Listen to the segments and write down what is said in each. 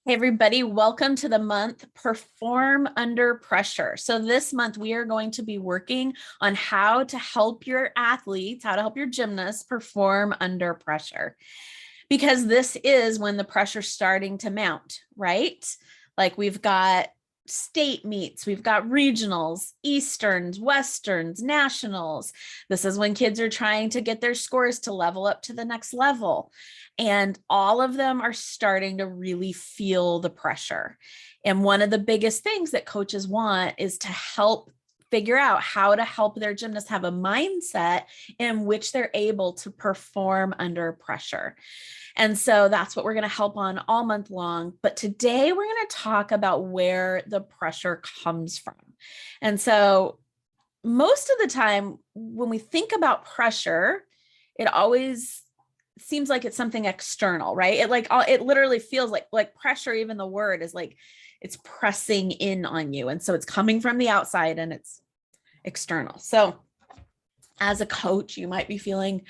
Hey everybody, welcome to the month Perform Under Pressure. So this month we are going to be working on how to help your athletes, how to help your gymnasts perform under pressure. Because this is when the pressure's starting to mount, right? Like we've got state meets, we've got regionals, Easterns, Westerns, nationals. This is when kids are trying to get their scores to level up to the next level. And all of them are starting to really feel the pressure. And one of the biggest things that coaches want is to help figure out how to help their gymnasts have a mindset in which they're able to perform under pressure. And so that's what we're going to help on all month long. But today we're going to talk about where the pressure comes from. And so most of the time when we think about pressure, it always seems like it's something external, right? It literally feels like pressure, even the word is like it's pressing in on you. And so it's coming from the outside and it's external. So as a coach, you might be feeling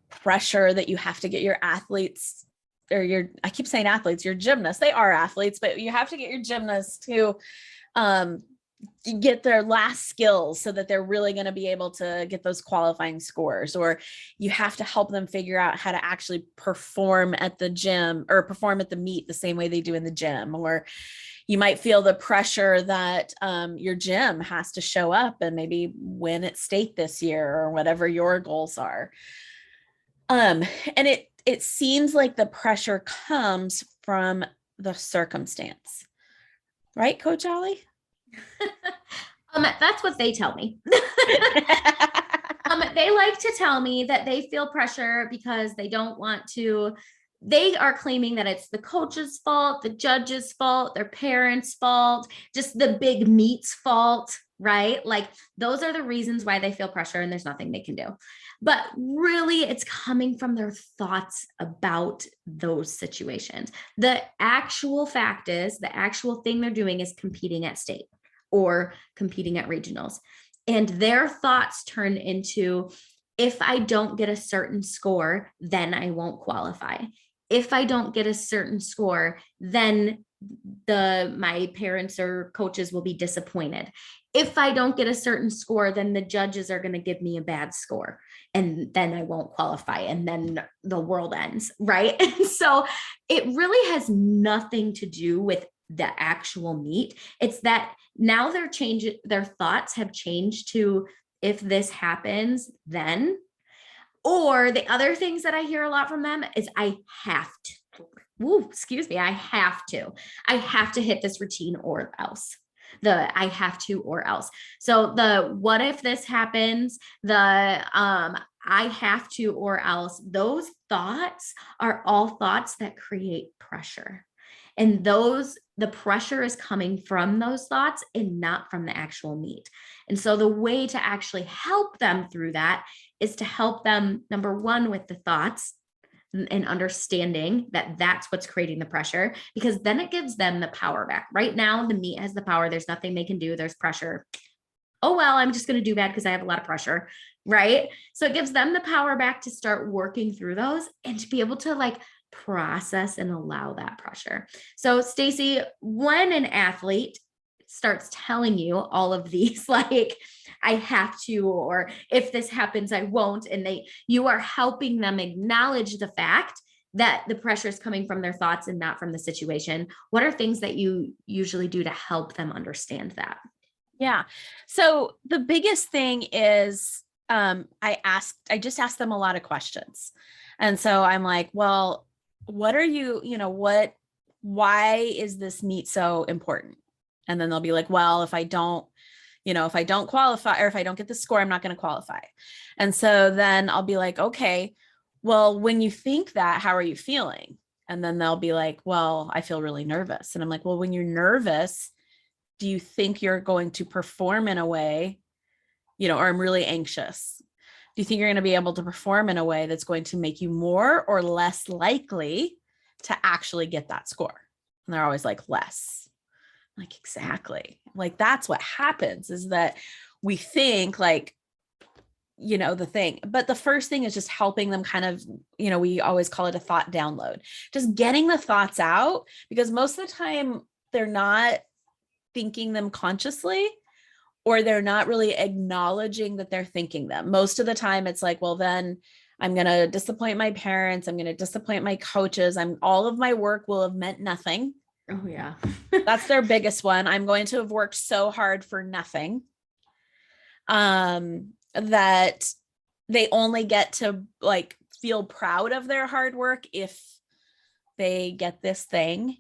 pressure that you have to get your athletes or I keep saying athletes, your gymnasts, they are athletes, but you have to get your gymnasts to get their last skills so that they're really going to be able to get those qualifying scores, or you have to help them figure out how to actually perform at the gym or perform at the meet the same way they do in the gym. Or you might feel the pressure that your gym has to show up and maybe win at state this year or whatever your goals are. And it seems like the pressure comes from the circumstance, right, Coach Ollie? That's what they tell me. They like to tell me that they feel pressure because they don't want to. They are claiming that it's the coach's fault, the judge's fault, their parents' fault, just the big meet's fault, right? Like those are the reasons why they feel pressure and there's nothing they can do. But really, it's coming from their thoughts about those situations. The actual fact is, the actual thing they're doing is competing at state or competing at regionals. And their thoughts turn into, if I don't get a certain score, then I won't qualify. If I don't get a certain score, then my parents or coaches will be disappointed. If I don't get a certain score, then the judges are going to give me a bad score and then I won't qualify and then the world ends, right? And so it really has nothing to do with the actual meet. It's that now their thoughts have changed to, if this happens, then. Or the other things that I hear a lot from them is I have to. I have to hit this routine or else. I have to or else. So the what if this happens, I have to or else, those thoughts are all thoughts that create pressure. And the pressure is coming from those thoughts and not from the actual meet. And so the way to actually help them through that is to help them, number one, with the thoughts and understanding that that's what's creating the pressure, because then it gives them the power back. Right now, the meet has the power. There's nothing they can do. There's pressure. Oh, well, I'm just going to do bad because I have a lot of pressure, right? So it gives them the power back to start working through those and to be able to process and allow that pressure. So Stacy, when an athlete starts telling you all of these, I have to, or if this happens, I won't, and you are helping them acknowledge the fact that the pressure is coming from their thoughts and not from the situation, what are things that you usually do to help them understand that? Yeah. So the biggest thing is I just asked them a lot of questions. And so I'm like, well, what are you, why is this meet so important? And then they'll be like, well, if I don't qualify, or if I don't get the score, I'm not going to qualify. And so then I'll be like, okay, well, when you think that, how are you feeling? And then they'll be like, well, I feel really nervous. And I'm like, well, when you're nervous, do you think you're going to perform in a way, or I'm really anxious. Do you think you're going to be able to perform in a way that's going to make you more or less likely to actually get that score? And they're always like, less. Like, exactly. Like, that's what happens, is that we think the thing. But the first thing is just helping them kind of, we always call it a thought download, just getting the thoughts out, because most of the time they're not thinking them consciously, or they're not really acknowledging that they're thinking them. Most of the time it's like, well, then I'm going to disappoint my parents. I'm going to disappoint my coaches. All of my work will have meant nothing. Oh yeah. That's their biggest one. I'm going to have worked so hard for nothing. That they only get to like feel proud of their hard work if they get this thing,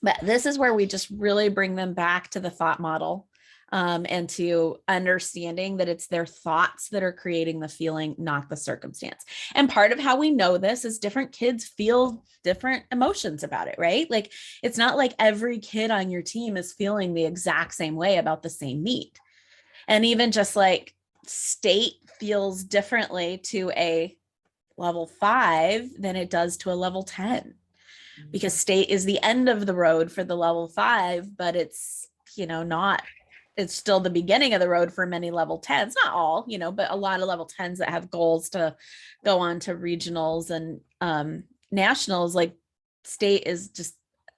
but this is where we just really bring them back to the thought model, and to understanding that it's their thoughts that are creating the feeling, not the circumstance. And part of how we know this is different kids feel different emotions about it, right? Like, it's not like every kid on your team is feeling the exact same way about the same meet. And even just like state feels differently to a level 5 than it does to a level 10, because state is the end of the road for the level 5, but it's, it's still the beginning of the road for many level 10s, not all, but a lot of level 10s that have goals to go on to regionals and nationals. Like, state is just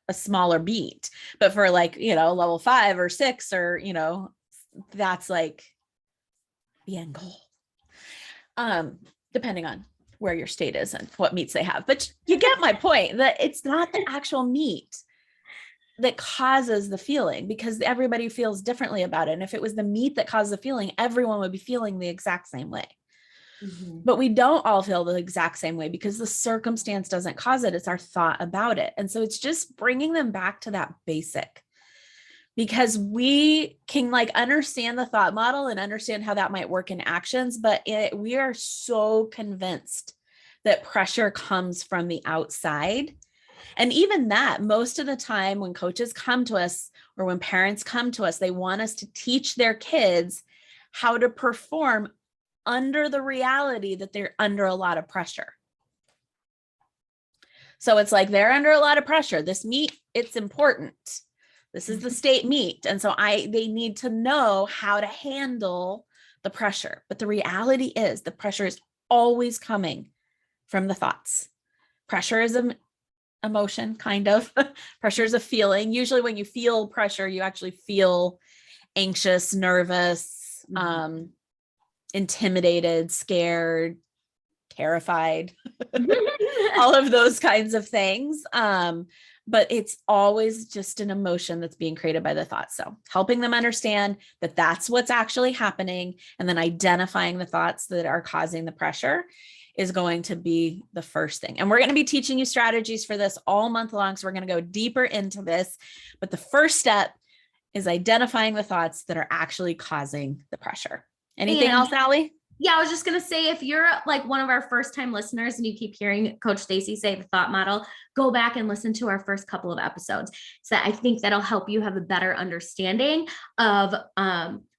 a smaller beat, but for like, level 5 or 6, or, that's like the end goal. Depending on where your state is and what meets they have. But you get my point, that it's not the actual meet that causes the feeling, because everybody feels differently about it. And if it was the meat that caused the feeling, everyone would be feeling the exact same way. Mm-hmm. But we don't all feel the exact same way because the circumstance doesn't cause it. It's our thought about it. And so it's just bringing them back to that basic, because we can like understand the thought model and understand how that might work in actions, but we are so convinced that pressure comes from the outside. And even that, most of the time when coaches come to us or when parents come to us, they want us to teach their kids how to perform under the reality that they're under a lot of pressure. So it's like they're under a lot of pressure. This meet, it's important. This is the state meet. And so they need to know how to handle the pressure. But the reality is the pressure is always coming from the thoughts. Pressure is an emotion, kind of. Pressure is a feeling. Usually when you feel pressure, you actually feel anxious, nervous, intimidated, scared, terrified, all of those kinds of things. But it's always just an emotion that's being created by the thoughts. So helping them understand that that's what's actually happening, and then identifying the thoughts that are causing the pressure is going to be the first thing. And we're going to be teaching you strategies for this all month long. So we're going to go deeper into this. But the first step is identifying the thoughts that are actually causing the pressure. Anything else, Allie? Yeah, I was just going to say, if you're like one of our first time listeners and you keep hearing Coach Stacy say the thought model, go back and listen to our first couple of episodes. So I think that'll help you have a better understanding of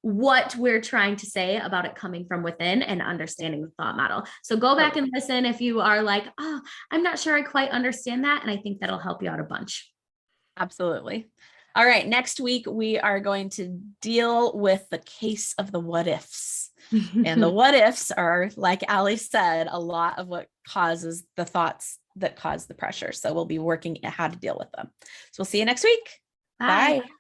what we're trying to say about it coming from within and understanding the thought model. So go back and listen if you are like, oh, I'm not sure I quite understand that. And I think that'll help you out a bunch. Absolutely. All right. Next week, we are going to deal with the case of the what ifs. And the what ifs are, like Allie said, a lot of what causes the thoughts that cause the pressure. So we'll be working at how to deal with them. So we'll see you next week. Bye. Bye.